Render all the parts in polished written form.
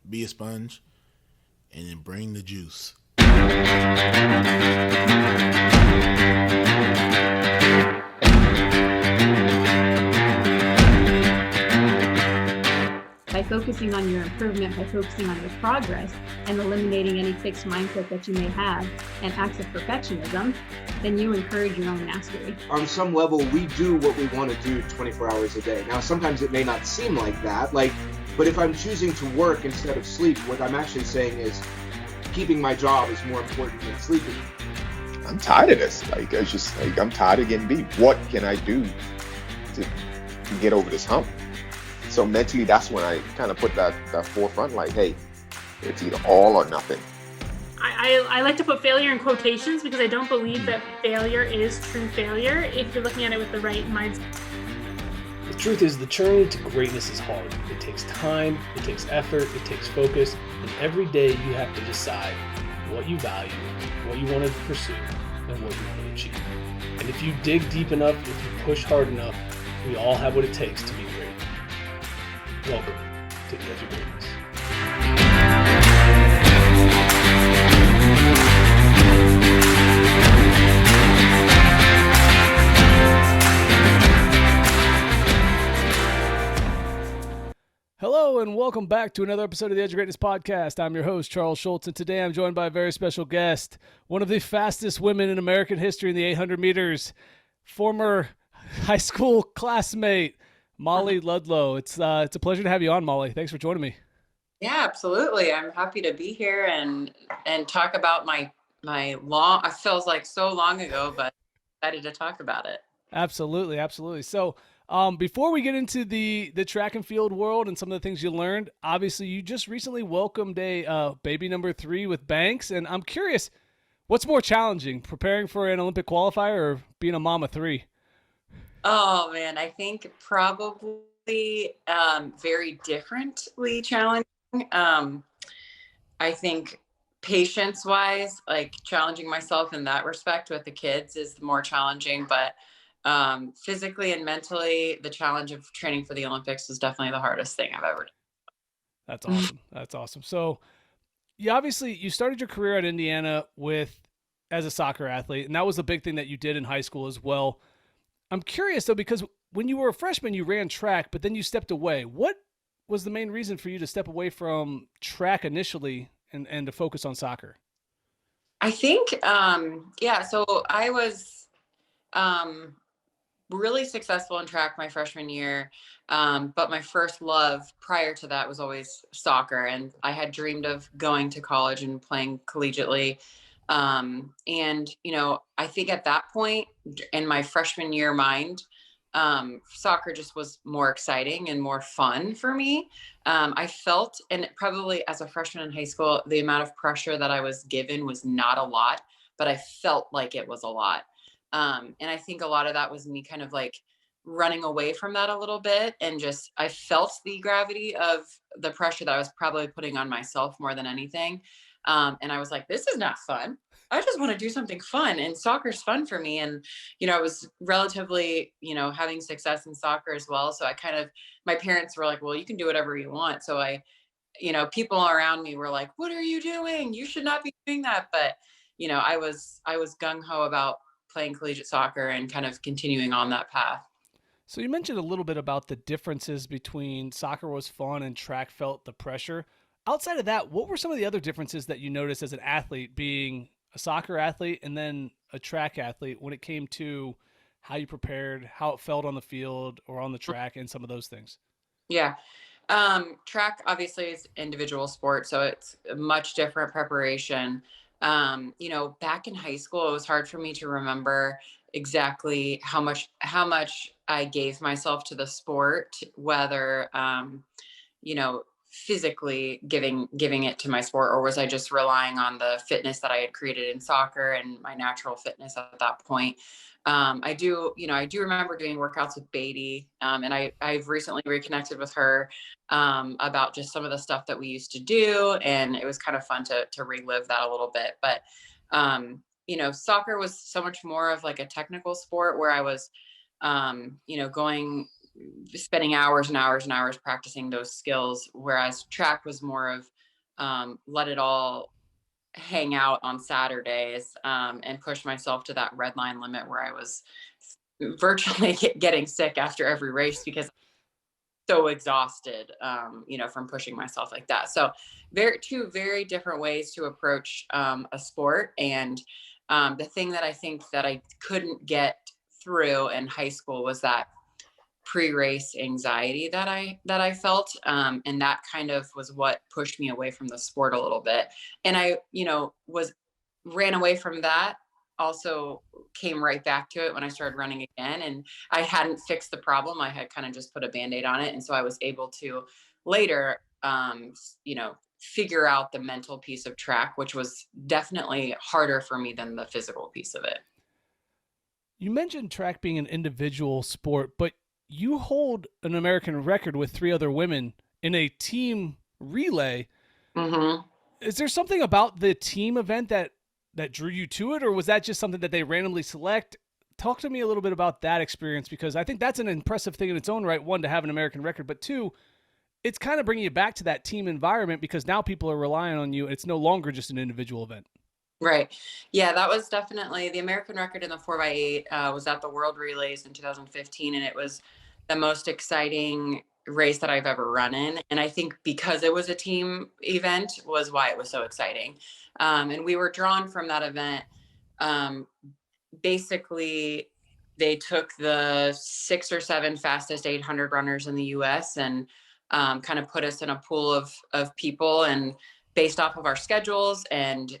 be a sponge, and then bring the juice. By focusing on your improvement, by focusing on your progress, and eliminating any fixed mindset that you may have and acts of perfectionism, then you encourage your own mastery. On some level, we do what we want to do 24 hours a day. Now, sometimes it may not seem like that, but if I'm choosing to work instead of sleep, what I'm actually saying is keeping my job is more important than sleeping. I'm tired of this. I'm tired of getting beat. What can I do to get over this hump? So mentally, that's when I kind of put that forefront, like, hey, it's either all or nothing. I like to put failure in quotations because I don't believe that failure is true failure if you're looking at it with the right mindset. The truth is, the journey to greatness is hard. It takes time, it takes effort, it takes focus, and every day you have to decide what you value, what you want to pursue, and what you want to achieve. And if you dig deep enough, if you push hard enough, we all have what it takes to be great. Welcome to the Edge of Greatness. Hello and welcome back to another episode of the Edge of Greatness podcast. I'm your host, Charles Schultz, and today I'm joined by a very special guest, one of the fastest women in American history in the 800 meters, former high school classmate, Molly Ludlow. It's a pleasure to have you on, Molly. Thanks for joining me. Yeah, absolutely. I'm happy to be here and talk about my long, it feels like so long ago, but excited to talk about it. Absolutely. So before we get into the track and field world and some of the things you learned, obviously you just recently welcomed a baby number 3 with Banks. And I'm curious, what's more challenging, preparing for an Olympic qualifier or being a mom of 3? Oh man, I think probably very differently challenging. I think patience wise, like challenging myself in that respect with the kids is more challenging, but physically and mentally, the challenge of training for the Olympics was definitely the hardest thing I've ever done. That's awesome. So you started your career at Indiana as a soccer athlete, and that was the big thing that you did in high school as well. I'm curious though, because when you were a freshman, you ran track, but then you stepped away. What was the main reason for you to step away from track initially and to focus on soccer? I think, so I was really successful in track my freshman year, but my first love prior to that was always soccer, and I had dreamed of going to college and playing collegiately. And, I think at that point in my freshman year mind, soccer just was more exciting and more fun for me. I felt, and probably as a freshman in high school, the amount of pressure that I was given was not a lot, but I felt like it was a lot. And I think a lot of that was me kind of like running away from that a little bit. And I felt the gravity of the pressure that I was probably putting on myself more than anything. And I was like, this is not fun. I just want to do something fun, and soccer's fun for me. And, I was relatively, having success in soccer as well. So my parents were like, well, you can do whatever you want. So people around me were like, what are you doing? You should not be doing that. But, I was gung ho about playing collegiate soccer and kind of continuing on that path. So you mentioned a little bit about the differences between soccer was fun and track felt the pressure. Outside of that, what were some of the other differences that you noticed as an athlete, being a soccer athlete and then a track athlete, when it came to how you prepared, how it felt on the field or on the track, and some of those things? Yeah. Track obviously is individual sport, so it's a much different preparation. Back in high school, it was hard for me to remember exactly how much I gave myself to the sport, whether, physically giving it to my sport, or was I just relying on the fitness that I had created in soccer and my natural fitness at that point. I do remember doing workouts with Beatty, and I've recently reconnected with her about just some of the stuff that we used to do, and it was kind of fun to relive that a little bit. But soccer was so much more of like a technical sport where I was spending hours and hours and hours practicing those skills, whereas track was more of let it all hang out on Saturdays, and push myself to that red line limit where I was virtually getting sick after every race because I'm so exhausted, from pushing myself like that. So two very different ways to approach a sport. And the thing that I think that I couldn't get through in high school was that pre-race anxiety that I felt, and that kind of was what pushed me away from the sport a little bit. And I ran away from that, also came right back to it when I started running again, and I hadn't fixed the problem. I had kind of just put a band-aid on it, and so I was able to later figure out the mental piece of track, which was definitely harder for me than the physical piece of it. You mentioned track being an individual sport, but you hold an American record with 3 other women in a team relay. Mm-hmm. Is there something about the team event that drew you to it, or was that just something that they randomly select? Talk to me a little bit about that experience, because I think that's an impressive thing in its own right. 1, to have an American record, but 2, it's kind of bringing you back to that team environment because now people are relying on you. It's no longer just an individual event. Right. Yeah, that was definitely the American record in the 4x8 was at the World Relays in 2015. And it was the most exciting race that I've ever run in. And I think because it was a team event was why it was so exciting. And we were drawn from that event. Basically, they took the 6 or 7 fastest 800 runners in the US and kind of put us in a pool of people, and based off of our schedules and,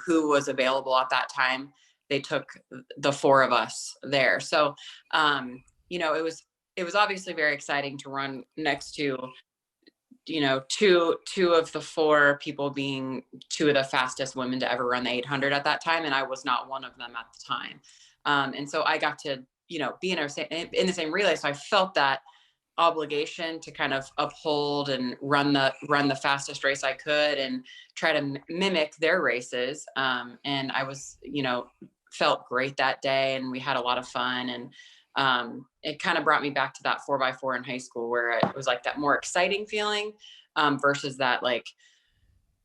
who was available at that time, they took the 4 of us there. So, it was obviously very exciting to run next to, two of the 4 people being 2 of the fastest women to ever run the 800 at that time. And I was not one of them at the time. And so I got to, be in the same relay. So I felt that obligation to kind of uphold and run the fastest race I could and try to mimic their races. And I was, felt great that day, and we had a lot of fun. And it kind of brought me back to that 4x4 in high school, where it was like that more exciting feeling versus that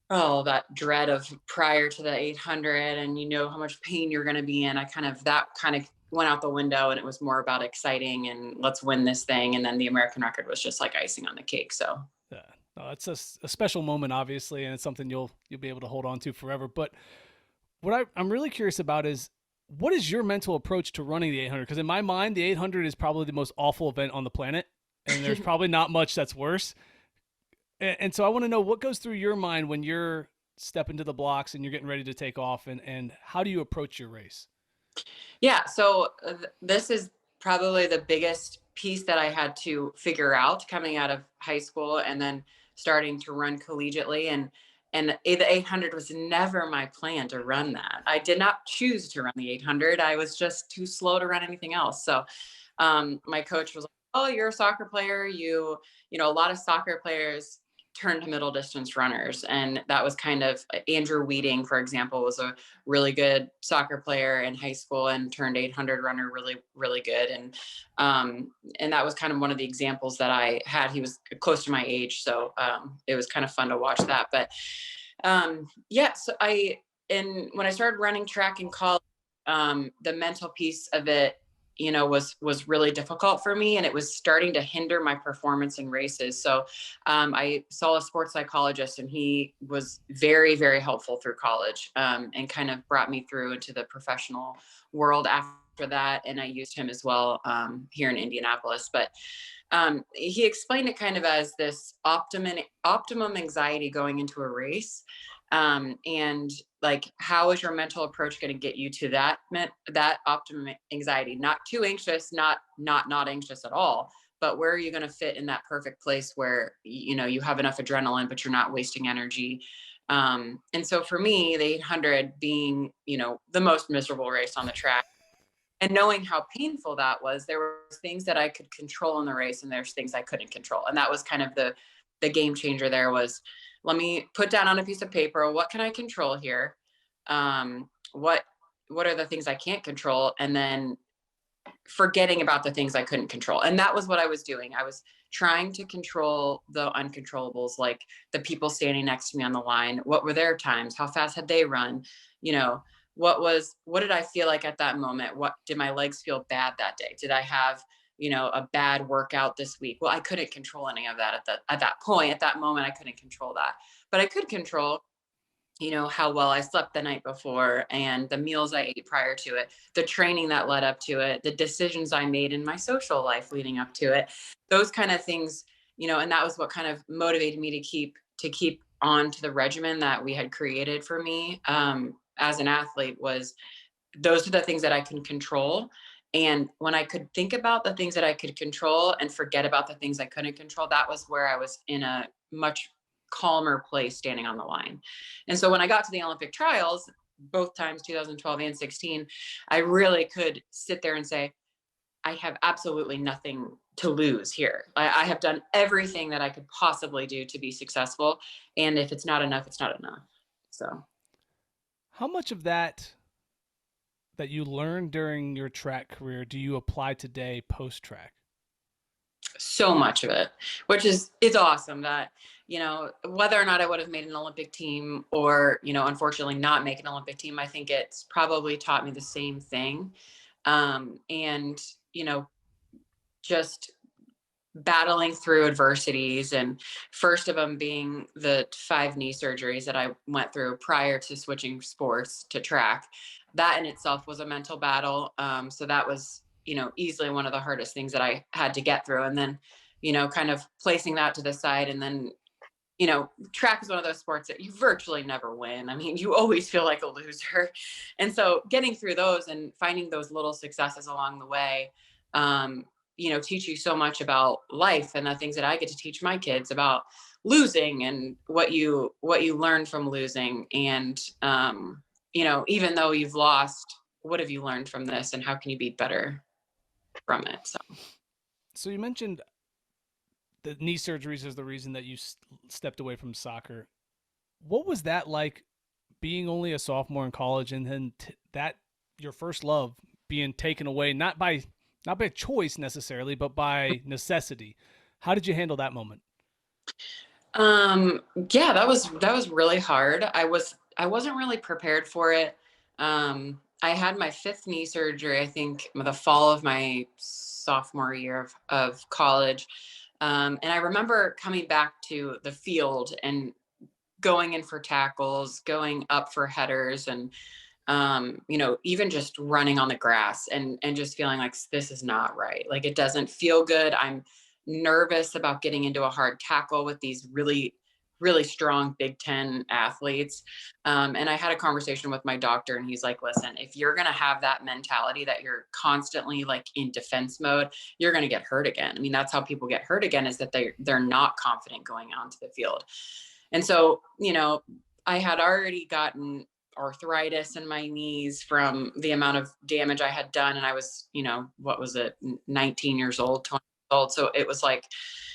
that dread of prior to the 800 and how much pain you're going to be in. That kind of went out the window, and it was more about exciting and let's win this thing. And then the American record was just like icing on the cake. So yeah, no, it's a special moment, obviously, and it's something you'll be able to hold on to forever. But what I'm really curious about is, what is your mental approach to running the 800? Because in my mind, the 800 is probably the most awful event on the planet, and there's probably not much that's worse. And so I want to know what goes through your mind when you're stepping to the blocks and you're getting ready to take off, and how do you approach your race? Yeah, so this is probably the biggest piece that I had to figure out coming out of high school and then starting to run collegiately. And the 800 was never my plan to run that. I did not choose to run the 800. I was just too slow to run anything else. So my coach was like, "Oh, you're a soccer player. A lot of soccer players turn to middle distance runners." And that was kind of Andrew Weeding, for example, was a really good soccer player in high school and turned 800 runner really, really good. And that was kind of one of the examples that I had. He was close to my age. So it was kind of fun to watch that. But so when I started running track in college, the mental piece of it, was really difficult for me, and it was starting to hinder my performance in races. So I saw a sports psychologist, and he was very, very helpful through college, and kind of brought me through into the professional world after that. And I used him as well here in Indianapolis. But he explained it kind of as this optimum anxiety going into a race. And like, how is your mental approach going to get you to that optimum anxiety? Not too anxious, not anxious at all, but where are you going to fit in that perfect place where, you have enough adrenaline, but you're not wasting energy. And so for me, the 800 being, the most miserable race on the track, and knowing how painful that was, there were things that I could control in the race, and there's things I couldn't control. And that was kind of the game changer there was, let me put down on a piece of paper, what can I control here? What are the things I can't control? And then forgetting about the things I couldn't control. And that was what I was doing. I was trying to control the uncontrollables, like the people standing next to me on the line. What were their times? How fast had they run? You know, what did I feel like at that moment? What did my legs feel bad that day? Did I have, you know, a bad workout this week? Well, I couldn't control any of that at that point. At that moment, I couldn't control that, but I could control, you know, how well I slept the night before and the meals I ate prior to it, the training that led up to it, the decisions I made in my social life leading up to it, those kind of things, you know. And that was what kind of motivated me to keep on to the regimen that we had created for me, as an athlete. Was those are the things that I can control. And when I could think about the things that I could control and forget about the things I couldn't control, that was where I was in a much calmer place standing on the line. And so when I got to the Olympic trials, both times, 2012 and 16, I really could sit there and say, I have absolutely nothing to lose here. I have done everything that I could possibly do to be successful. And if it's not enough, it's not enough. So How much of that you learned during your track career do you apply today post track? so much of it, which is, it's awesome that, you know, whether or not I would have made an Olympic team or, you know, unfortunately not make an Olympic team, I think it's probably taught me the same thing. And, you know, just battling through adversities, and first of them being the 5 knee surgeries that I went through prior to switching sports to track. That in itself was a mental battle. So that was, you know, easily one of the hardest things that I had to get through. And then, you know, kind of placing that to the side. And then, you know, track is one of those sports that you virtually never win. I mean, you always feel like a loser. And so getting through those and finding those little successes along the way, you know, teach you so much about life, and the things that I get to teach my kids about losing and what you learn from losing. And, you know, even though you've lost, what have you learned from this, and how can you be better from it? So you mentioned the knee surgeries is the reason that you stepped away from soccer. What was that like, being only a sophomore in college, and then that your first love being taken away, not by choice necessarily, but by necessity? How did you handle that moment? Yeah, that was really hard. I wasn't really prepared for it. I had my 5th knee surgery, I think the fall of my sophomore year of college. And I remember coming back to the field and going in for tackles, going up for headers, and you know, even just running on the grass and just feeling like this is not right. Like, it doesn't feel good. I'm nervous about getting into a hard tackle with these really, really strong Big Ten athletes. And I had a conversation with my doctor, and he's like, listen, if you're going to have that mentality that you're constantly like in defense mode, you're going to get hurt again. I mean, that's how people get hurt again, is that they're not confident going onto the field. And so, you know, I had already gotten arthritis in my knees from the amount of damage I had done. And I was, you know, what was it, 19 years old, 20 years old. So it was like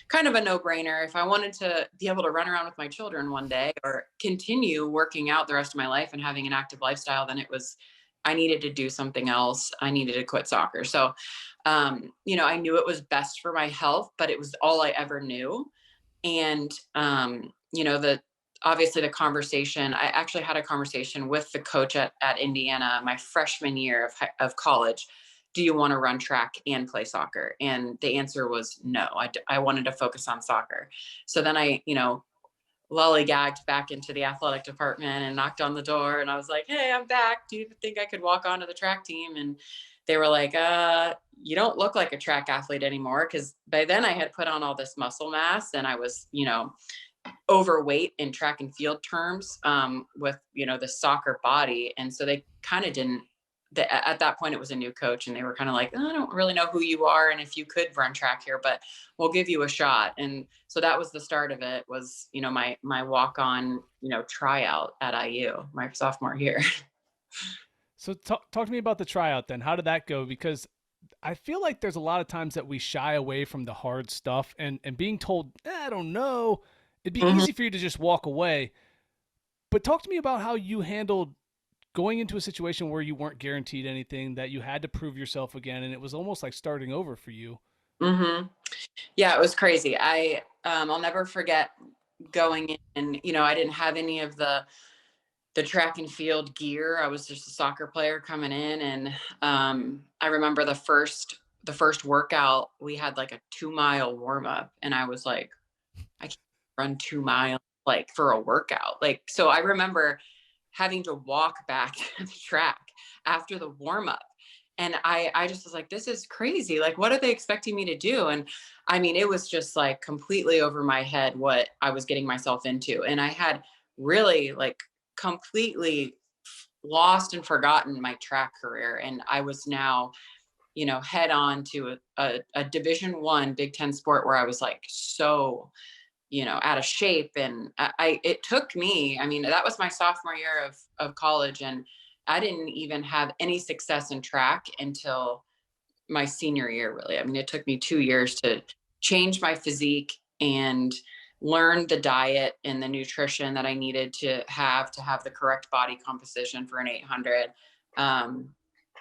kind of a no-brainer. If I wanted to be able to run around with my children one day or continue working out the rest of my life and having an active lifestyle, then I needed to do something else. I needed to quit soccer. So, you know, I knew it was best for my health, but it was all I ever knew. And, you know, obviously the conversation, I actually had a conversation with the coach at Indiana my freshman year of college. Do you want to run track and play soccer? And the answer was no. I wanted to focus on soccer. So then I, you know, lollygagged back into the athletic department and knocked on the door, and I was like, hey, I'm back. Do you think I could walk onto the track team? And they were like, you don't look like a track athlete anymore. Cause by then I had put on all this muscle mass, and I was, you know, overweight in track and field terms, with, you know, the soccer body. And so they kind of didn't, at that point it was a new coach, and they were kind of like, I don't really know who you are, and if you could run track here, but we'll give you a shot. And so that was the start of it, was, you know, my walk on, you know, tryout at IU my sophomore year. So talk to me about the tryout then. How did that go? Because I feel like there's a lot of times that we shy away from the hard stuff, and being told, I don't know, it'd be easy for you to just walk away. But talk to me about how you handled going into a situation where you weren't guaranteed anything, that you had to prove yourself again, and it was almost like starting over for you. Mm-hmm. Yeah, it was crazy. I'll never forget going in, and, I didn't have any of the track and field gear. I was just a soccer player coming in. And I remember the first workout, we had like a 2-mile warm up. And I was like, I can't run 2 miles like for a workout. Like, so I remember having to walk back to the track after the warm up. And I just was like, this is crazy. Like, what are they expecting me to do? And I mean, it was just like completely over my head what I was getting myself into. And I had really like completely lost and forgotten my track career. And I was now, head on to a Division I Big Ten sport where I was like, so, out of shape. And it took me, I mean, that was my sophomore year of college. And I didn't even have any success in track until my senior year, really. I mean, it took me 2 years to change my physique and learn the diet and the nutrition that I needed to have the correct body composition for an 800.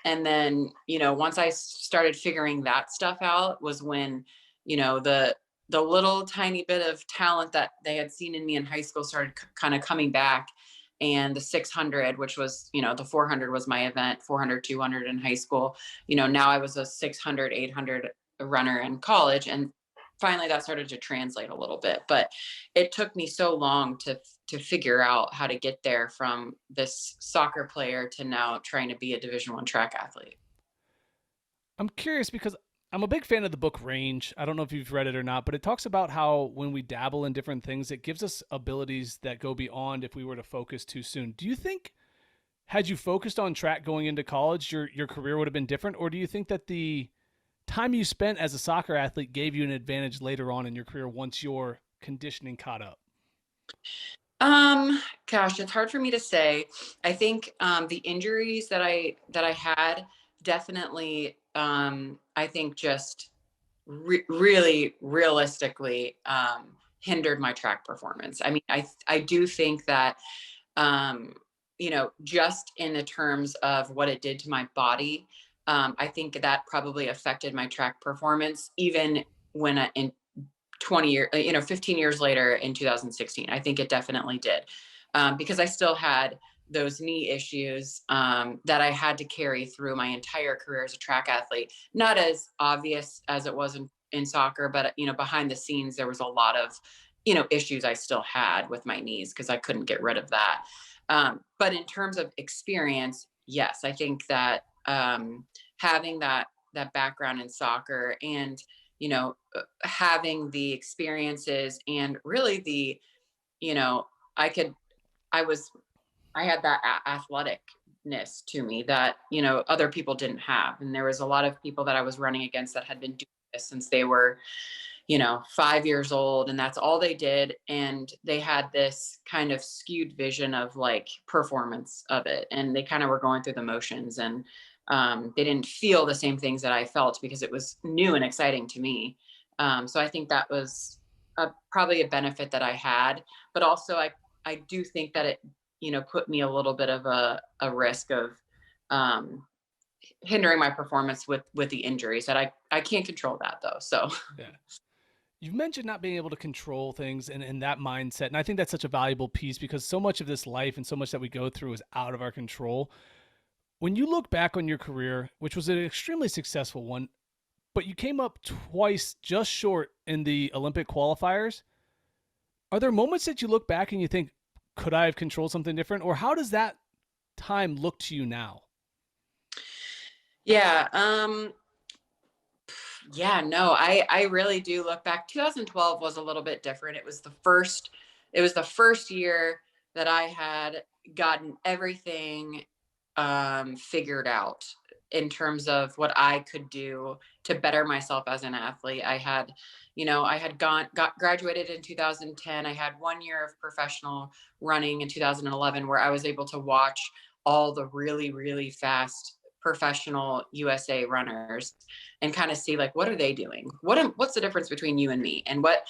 And then, once I started figuring that stuff out was when, the little tiny bit of talent that they had seen in me in high school started kind of coming back. And the 600, which was, the 400 was my event, 400, 200 in high school. Now I was a 600, 800 runner in college. And finally that started to translate a little bit, but it took me so long to figure out how to get there from this soccer player to now trying to be a Division I track athlete. I'm curious because I'm a big fan of the book Range. I don't know if you've read it or not, but it talks about how when we dabble in different things, it gives us abilities that go beyond if we were to focus too soon. Do you think, had you focused on track going into college, your career would have been different? Or do you think that the time you spent as a soccer athlete gave you an advantage later on in your career once your conditioning caught up? Gosh, it's hard for me to say. I think the injuries that I had definitely, I think just really realistically hindered my track performance. I mean, I do think that just in the terms of what it did to my body, I think that probably affected my track performance even when in 20 years, 15 years later in 2016. I think it definitely did, because I still had those knee issues that I had to carry through my entire career as a track athlete. Not as obvious as it was in soccer, but behind the scenes, there was a lot of, issues I still had with my knees because I couldn't get rid of that. But in terms of experience, yes, I think that having that background in soccer and having the experiences and really the, I had that athleticness to me that, other people didn't have. And there was a lot of people that I was running against that had been doing this since they were, 5 years old, and that's all they did. And they had this kind of skewed vision of like performance of it. And they kind of were going through the motions, and they didn't feel the same things that I felt because it was new and exciting to me. So I think that was probably a benefit that I had, but also I do think that it, put me a little bit of a risk of hindering my performance with the injuries that I can't control that though. So yeah. You've mentioned not being able to control things and that mindset. And I think that's such a valuable piece because so much of this life and so much that we go through is out of our control. When you look back on your career, which was an extremely successful one, but you came up twice just short in the Olympic qualifiers, are there moments that you look back and you think, could I have controlled something different? Or how does that time look to you now? Yeah. No, I really do look back. 2012 was a little bit different. It was the first year that I had gotten everything figured out in terms of what I could do to better myself as an athlete. I had graduated in 2010. I had 1 year of professional running in 2011 where I was able to watch all the really, really fast professional USA runners and kind of see like, what are they doing? What's the difference between you and me? And what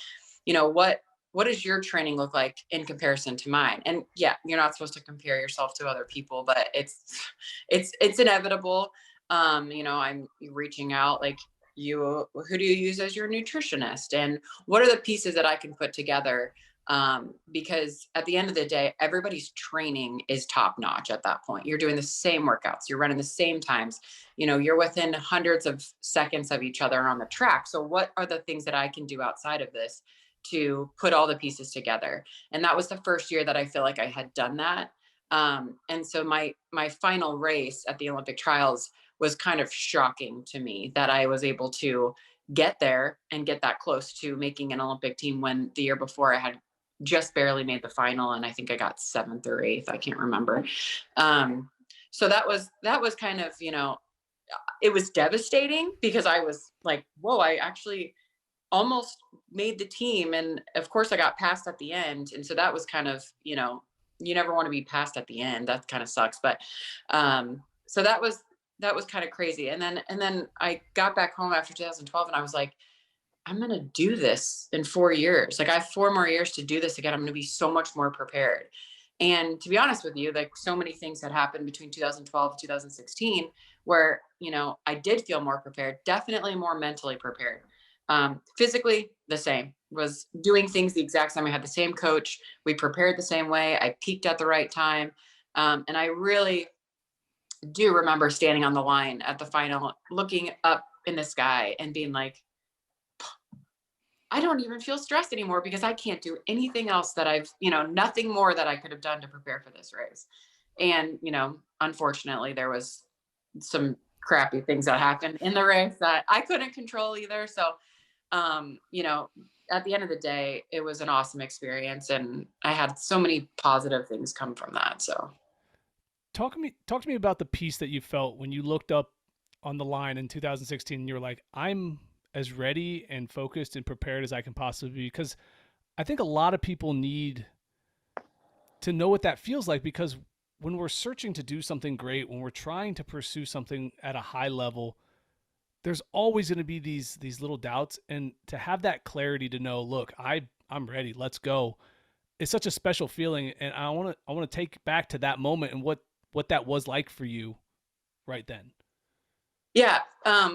does your training look like in comparison to mine? And yeah, you're not supposed to compare yourself to other people, but it's inevitable. I'm reaching out, like, who do you use as your nutritionist, and what are the pieces that I can put together? Because at the end of the day, everybody's training is top notch at that point. You're doing the same workouts, you're running the same times, you're within hundreds of seconds of each other on the track. So what are the things that I can do outside of this to put all the pieces together? And that was the first year that I feel like I had done that. And so my final race at the Olympic trials was kind of shocking to me that I was able to get there and get that close to making an Olympic team, when the year before I had just barely made the final. And I think I got 7th or 8th. I can't remember. So that was kind of, it was devastating, because I was like, whoa, I actually almost made the team. And of course I got passed at the end. And so that was kind of, you never want to be passed at the end. That kind of sucks. But, so that was kind of crazy. And then I got back home after 2012, and I was like, I'm going to do this in 4 years. Like, I have 4 more years to do this again. I'm going to be so much more prepared. And to be honest with you, like, so many things had happened between 2012 and 2016 where, I did feel more prepared, definitely more mentally prepared. Physically, the same, was doing things the exact same. I had the same coach. We prepared the same way. I peaked at the right time. And I really do remember standing on the line at the final, looking up in the sky and being like, I don't even feel stressed anymore, because I can't do anything else that I've, nothing more that I could have done to prepare for this race. And, unfortunately there was some crappy things that happened in the race that I couldn't control either. So, at the end of the day, it was an awesome experience, and I had so many positive things come from that. So talk to me about the piece that you felt when you looked up on the line in 2016 and you were like, I'm as ready and focused and prepared as I can possibly be. Because I think a lot of people need to know what that feels like, because when we're searching to do something great, when we're trying to pursue something at a high level, there's always going to be these little doubts, and to have that clarity to know, look, I'm ready, let's go. It's such a special feeling. And I want to take back to that moment and what that was like for you right then. Yeah.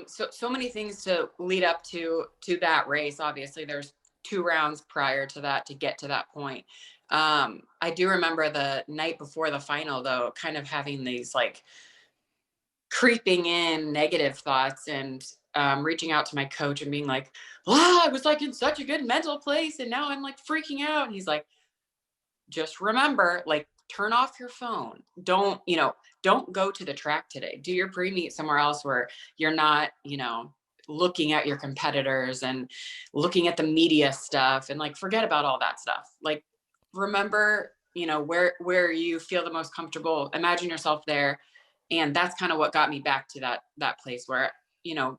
So many things to lead up to that race. Obviously there's 2 rounds prior to that to get to that point. I do remember the night before the final, though, kind of having these like creeping in negative thoughts, and reaching out to my coach and being like, I was like in such a good mental place, and now I'm like freaking out. And he's like, just remember, like, turn off your phone. Don't go to the track today. Do your pre-meet somewhere else where you're not, looking at your competitors and looking at the media stuff, and like, forget about all that stuff. Like, remember, where you feel the most comfortable. Imagine yourself there. And that's kind of what got me back to that place where,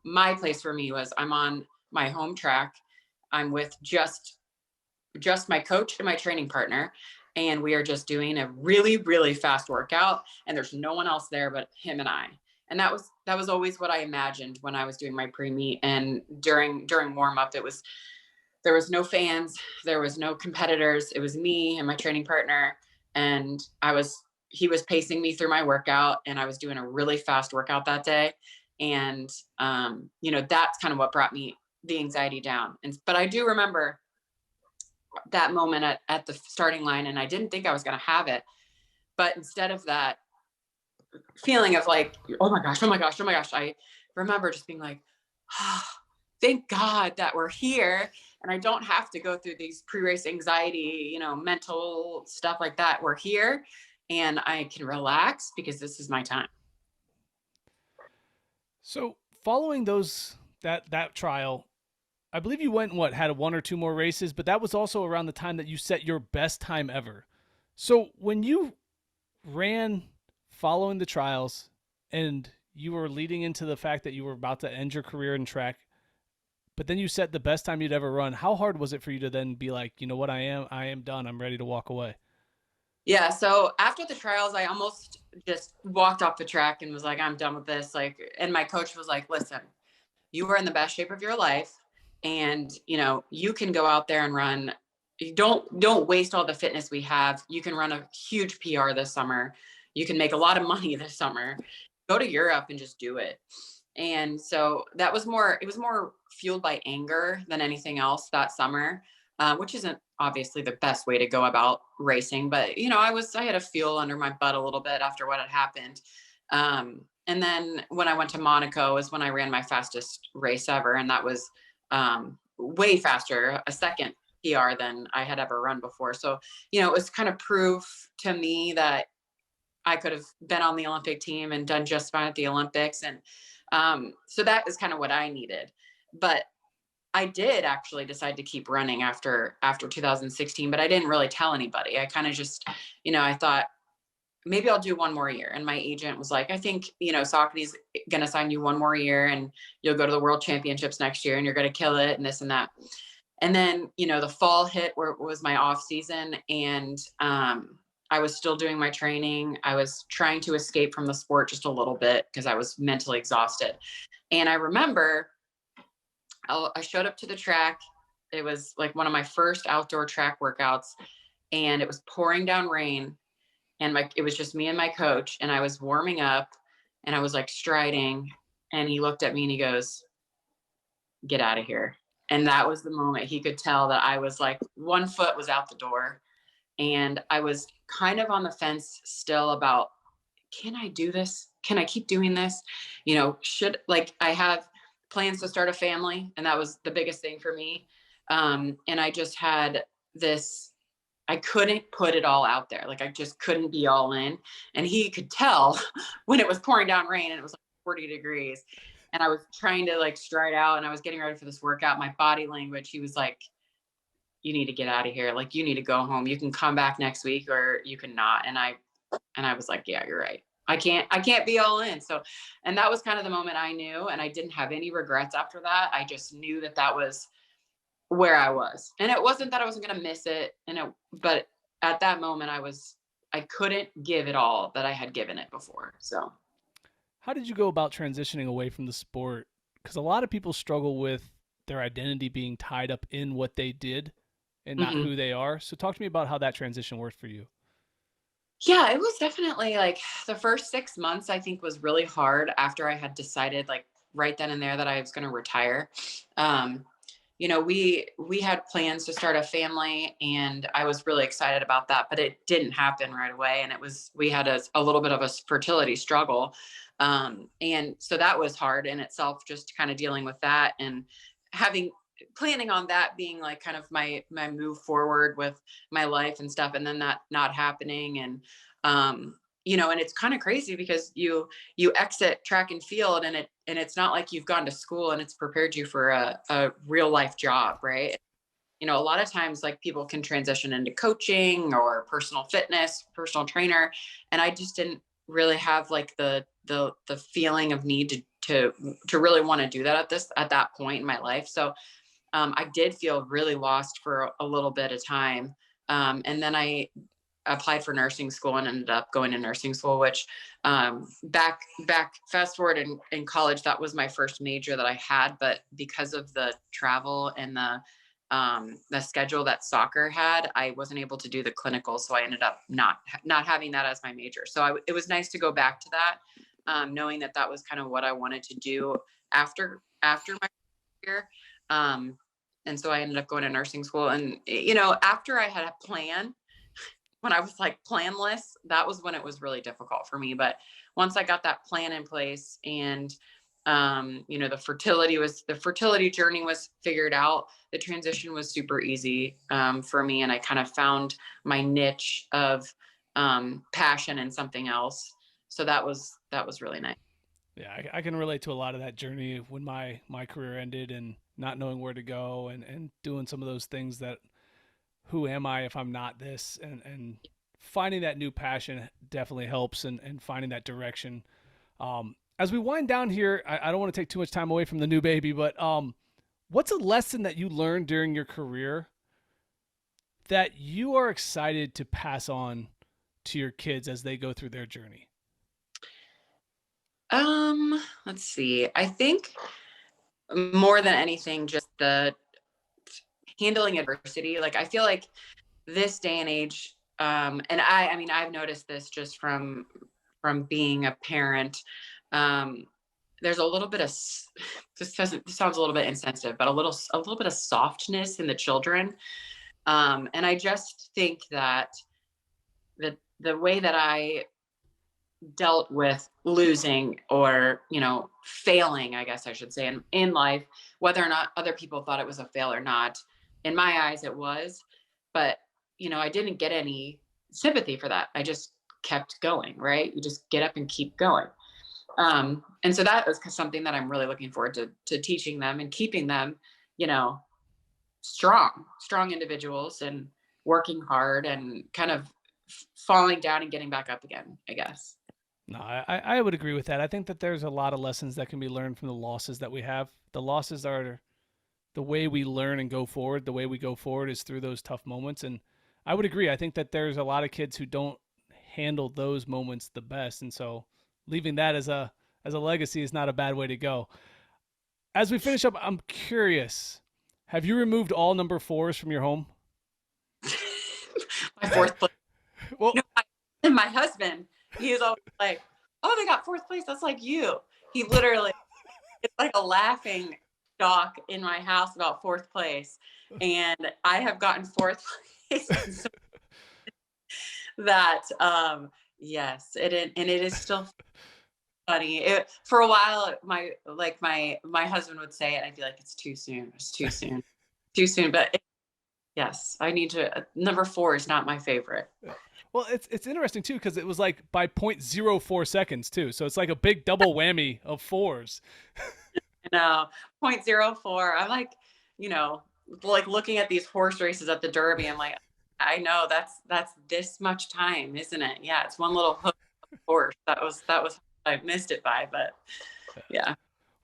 my place for me was, I'm on my home track. I'm with just my coach and my training partner. And we are just doing a really, really fast workout, and there's no one else there but him and I. And that was always what I imagined when I was doing my pre-meet. And during warm up, there was no fans, there was no competitors. It was me and my training partner. And he was pacing me through my workout, and I was doing a really fast workout that day. And, that's kind of what brought me the anxiety down. But I do remember that moment at the starting line, and I didn't think I was going to have it. But instead of that feeling of like, oh my gosh, I remember just being like, thank God that we're here, and I don't have to go through these pre-race anxiety, mental stuff like that. We're here, and I can relax because this is my time. So following that trial, I believe you went had 1 or 2 more races, but that was also around the time that you set your best time ever. So when you ran following the trials and you were leading into the fact that you were about to end your career in track, but then you set the best time you'd ever run, how hard was it for you to then be like, you know what, I am done, I'm ready to walk away? Yeah. So after the trials, I almost just walked off the track and was like, I'm done with this. And my coach was like, listen, you are in the best shape of your life. And, you can go out there and run. Don't waste all the fitness we have. You can run a huge PR this summer. You can make a lot of money this summer. Go to Europe and just do it. And so that was more, it was more fueled by anger than anything else that summer, which isn't obviously the best way to go about racing. But, you know, I had a feel under my butt a little bit after what had happened. And then when I went to Monaco is when I ran my fastest race ever. And that was way faster, a second PR than I had ever run before. So, you know, it was kind of proof to me that I could have been on the Olympic team and done just fine at the Olympics. And so that is kind of what I needed. But I did actually decide to keep running after 2016, but I didn't really tell anybody. I kind of just, you know, I thought maybe I'll do one more year. And my agent was like, I think, you know, Saucony's going to sign you one more year and you'll go to the World Championships next year and you're going to kill it and this and that. And then, you know, the fall hit where it was my off season, and I was still doing my training. I was trying to escape from the sport just a little bit because I was mentally exhausted. And I remember I showed up to the track. It was like one of my first outdoor track workouts, and it was pouring down rain, and it was just me and my coach, and I was warming up and I was like striding, and he looked at me and he goes, "Get out of here." And that was the moment he could tell that I was like, one foot was out the door. And I was kind of on the fence still about, can I do this? Can I keep doing this? You know, I have plans to start a family, and that was the biggest thing for me. And I just had this, I couldn't put it all out there. Like I just couldn't be all in. And he could tell when it was pouring down rain and it was like 40 degrees. And I was trying to like stride out, and I was getting ready for this workout. My body language, he was like, you need to get out of here. Like, you need to go home. You can come back next week or you can not. And I was like, yeah, you're right. I can't be all in. So, and that was kind of the moment I knew, and I didn't have any regrets after that. I just knew that that was where I was. And it wasn't that I wasn't going to miss it. But at that moment I couldn't give it all that I had given it before. So. How did you go about transitioning away from the sport? Because a lot of people struggle with their identity being tied up in what they did and not who they are. So talk to me about how that transition worked for you. Yeah, it was definitely like the first 6 months, I think, was really hard after I had decided like right then and there that I was going to retire. You know, we had plans to start a family, and I was really excited about that, but it didn't happen right away. And we had a little bit of a fertility struggle. And so that was hard in itself, just kind of dealing with that and planning on that being like kind of my move forward with my life and stuff. And then that not happening. And, you know, and it's kind of crazy because you exit track and field, and it's not like you've gone to school and it's prepared you for a real life job. Right. You know, a lot of times like people can transition into coaching or personal fitness, personal trainer. And I just didn't really have like the feeling of need to really want to do that at that point in my life. So I did feel really lost for a little bit of time. And then I applied for nursing school and ended up going to nursing school, which back fast forward in college, that was my first major that I had. But because of the travel and the schedule that soccer had, I wasn't able to do the clinical. So I ended up not having that as my major. So it was nice to go back to that, knowing that was kind of what I wanted to do after my career. And so I ended up going to nursing school. And, you know, after I had a plan, when I was like planless, that was when it was really difficult for me. But once I got that plan in place, and you know, the fertility journey was figured out, the transition was super easy for me. And I kind of found my niche of passion in something else. So that was really nice. Yeah, I can relate to a lot of that journey when my career ended and not knowing where to go and doing some of those things that, who am I if I'm not this? And finding that new passion definitely helps, and finding that direction. As we wind down here, I don't want to take too much time away from the new baby, but what's a lesson that you learned during your career that you are excited to pass on to your kids as they go through their journey? Let's see. I think more than anything, just the handling adversity. Like, I feel like this day and age, and I mean, I've noticed this just from being a parent, there's a little bit of, this sounds a little bit insensitive, but a little bit of softness in the children. And I just think that the way that I dealt with losing or, failing, I guess I should say, in life, whether or not other people thought it was a fail or not, in my eyes, it was, but, I didn't get any sympathy for that. I just kept going, right? You just get up and keep going. And so that is something that I'm really looking forward to teaching them and keeping them, strong individuals and working hard and kind of falling down and getting back up again, I guess. No, I would agree with that. I think that there's a lot of lessons that can be learned from the losses that we have. The losses are the way we learn and go forward. The way we go forward is through those tough moments. And I would agree. I think that there's a lot of kids who don't handle those moments the best. And so leaving that as a legacy is not a bad way to go. As we finish up, I'm curious, have you removed all number 4s from your home? My 4th place. Well, my husband, he is always like, oh, they got 4th place. That's like you. He literally, it's like a laughing stock in my house about 4th place. And I have gotten 4th place. That, yes, it is still funny. For a while, my husband would say it. I'd be like, it's too soon. It's too soon. Too soon. But yes, I need to. Number 4 is not my favorite. Well, it's interesting too, because it was like by 0.04 seconds too. So it's like a big double whammy of 4s. No, 0.04. I'm like, like looking at these horse races at the Derby. I'm like, I know that's this much time, isn't it? Yeah, it's one little hook horse. That was I missed it by, but yeah.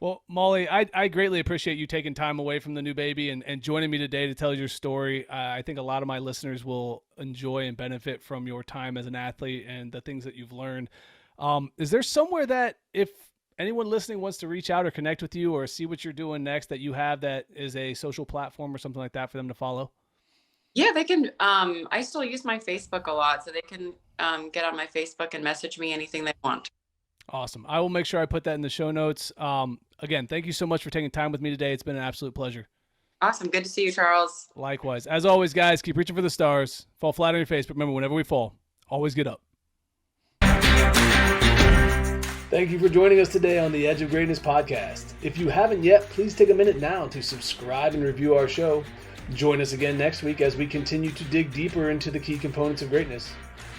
Well, Molly, I greatly appreciate you taking time away from the new baby and joining me today to tell your story. I think a lot of my listeners will enjoy and benefit from your time as an athlete and the things that you've learned. Is there somewhere that if anyone listening wants to reach out or connect with you or see what you're doing next that you have that is a social platform or something like that for them to follow? Yeah, they can. I still use my Facebook a lot, so they can get on my Facebook and message me anything they want. Awesome. I will make sure I put that in the show notes. Again, thank you so much for taking time with me today. It's been an absolute pleasure. Awesome. Good to see you, Charles. Likewise. As always, guys, keep reaching for the stars. Fall flat on your face, but remember, whenever we fall, always get up. Thank you for joining us today on the Edge of Greatness podcast. If you haven't yet, please take a minute now to subscribe and review our show. Join us again next week as we continue to dig deeper into the key components of greatness.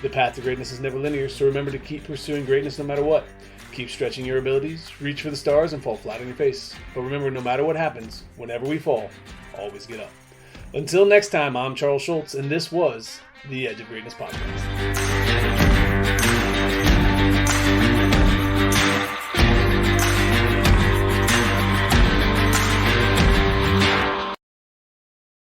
The path to greatness is never linear, so remember to keep pursuing greatness no matter what. Keep stretching your abilities, reach for the stars, and fall flat on your face. But remember, no matter what happens, whenever we fall, always get up. Until next time, I'm Charles Schultz, and this was the Edge of Greatness podcast.